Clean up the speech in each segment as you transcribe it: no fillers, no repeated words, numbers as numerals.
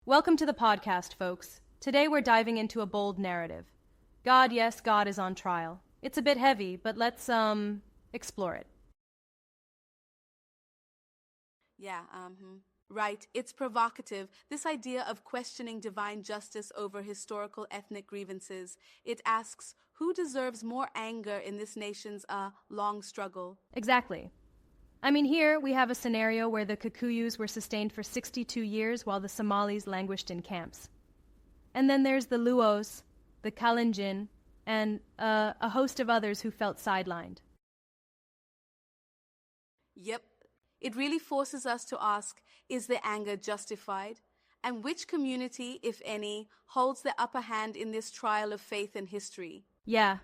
Welcome to the podcast, folks. Today we're diving into a bold narrative. God, yes, God is on trial. It's a bit heavy, but let's, explore it. Right, it's provocative. This idea of questioning divine justice over historical ethnic grievances. It asks, who deserves more anger in this nation's long struggle? Exactly. I mean, here we have a scenario where the Kikuyus were sustained for 62 years while the Somalis languished in camps. And then there's the Luos, the Kalenjin, and a host of others who felt sidelined. Yep. It really forces us to ask, is the anger justified? And which community, if any, holds the upper hand in this trial of faith and history? Yeah,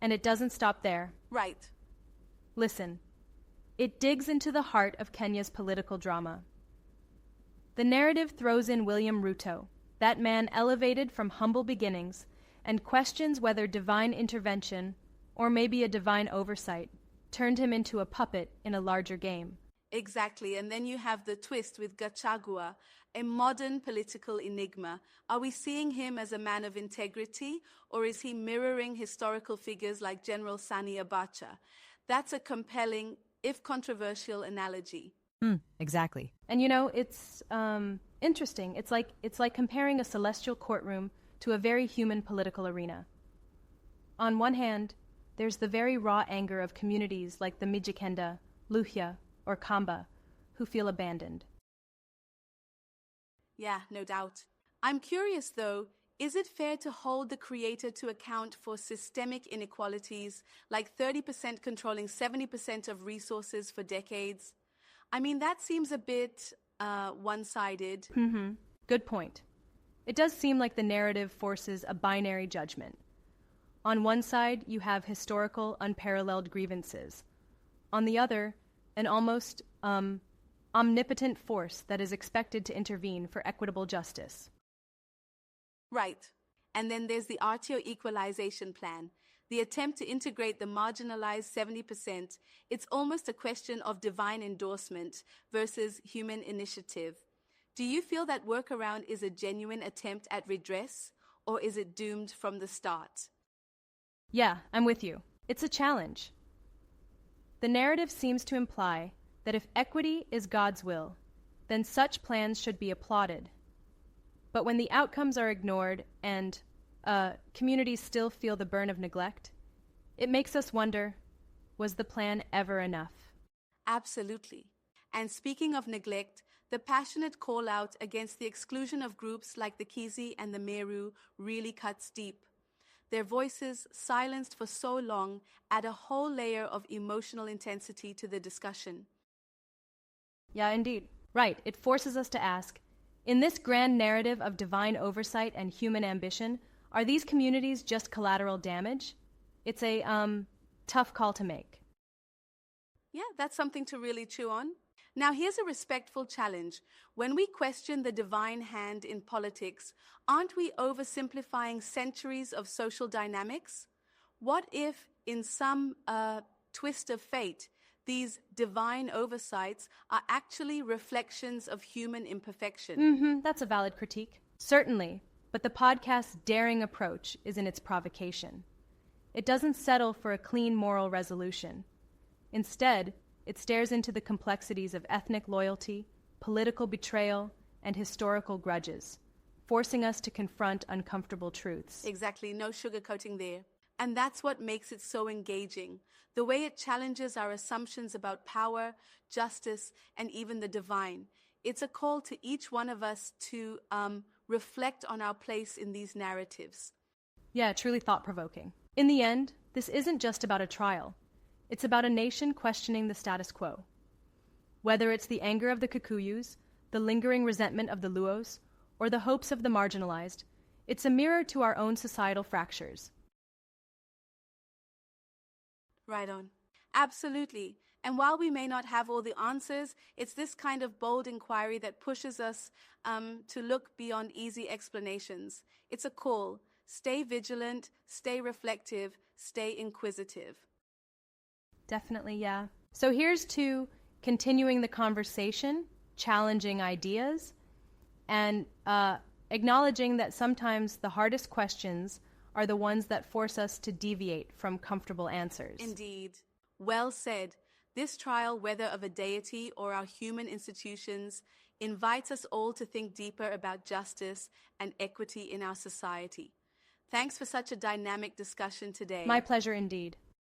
and it doesn't stop there. Right. Listen, it digs into the heart of Kenya's political drama. The narrative throws in William Ruto, that man elevated from humble beginnings, and questions whether divine intervention, or maybe a divine oversight, turned him into a puppet in a larger game. Exactly, and then you have the twist with Gachagua, a modern political enigma. Are we seeing him as a man of integrity, or is he mirroring historical figures like General Sani Abacha? That's a compelling, if controversial, analogy. Exactly. And you know, it's interesting. It's like comparing a celestial courtroom to a very human political arena. On one hand, there's the very raw anger of communities like the Mijikenda, Luhya, or Kamba, who feel abandoned. Yeah, no doubt. I'm curious, though, is it fair to hold the creator to account for systemic inequalities, like 30% controlling 70% of resources for decades? I mean, that seems a bit one-sided. Good point. It does seem like the narrative forces a binary judgment. On one side, you have historical, unparalleled grievances. On the other, an almost omnipotent force that is expected to intervene for equitable justice. Right. And then there's the RTO equalization plan, the attempt to integrate the marginalized 70%. It's almost a question of divine endorsement versus human initiative. Do you feel that workaround is a genuine attempt at redress, or is it doomed from the start? Yeah, I'm with you. It's a challenge. The narrative seems to imply that if equity is God's will, then such plans should be applauded. But when the outcomes are ignored and communities still feel the burn of neglect, it makes us wonder, was the plan ever enough? Absolutely. And speaking of neglect, the passionate call out against the exclusion of groups like the Kisii and the Meru really cuts deep. Their voices, silenced for so long, add a whole layer of emotional intensity to the discussion. Yeah, indeed. Right. It forces us to ask, in this grand narrative of divine oversight and human ambition, are these communities just collateral damage? It's a tough call to make. Yeah, that's something to really chew on. Now, here's a respectful challenge. When we question the divine hand in politics, aren't we oversimplifying centuries of social dynamics? What if, in some twist of fate, these divine oversights are actually reflections of human imperfection? That's a valid critique. Certainly, but the podcast's daring approach is in its provocation. It doesn't settle for a clean moral resolution. Instead, it stares into the complexities of ethnic loyalty, political betrayal, and historical grudges, forcing us to confront uncomfortable truths. Exactly, no sugarcoating there. And that's what makes it so engaging, the way it challenges our assumptions about power, justice, and even the divine. It's a call to each one of us to reflect on our place in these narratives. Yeah, truly thought-provoking. In the end, this isn't just about a trial. It's about a nation questioning the status quo. Whether it's the anger of the Kikuyus, the lingering resentment of the Luos, or the hopes of the marginalized, it's a mirror to our own societal fractures. Right on. Absolutely. And while we may not have all the answers, it's this kind of bold inquiry that pushes us to look beyond easy explanations. It's a call. Stay vigilant, stay reflective, stay inquisitive. Definitely, yeah. So here's to continuing the conversation, challenging ideas, and acknowledging that sometimes the hardest questions are the ones that force us to deviate from comfortable answers. Indeed. Well said. This trial, whether of a deity or our human institutions, invites us all to think deeper about justice and equity in our society. Thanks for such a dynamic discussion today. My pleasure indeed.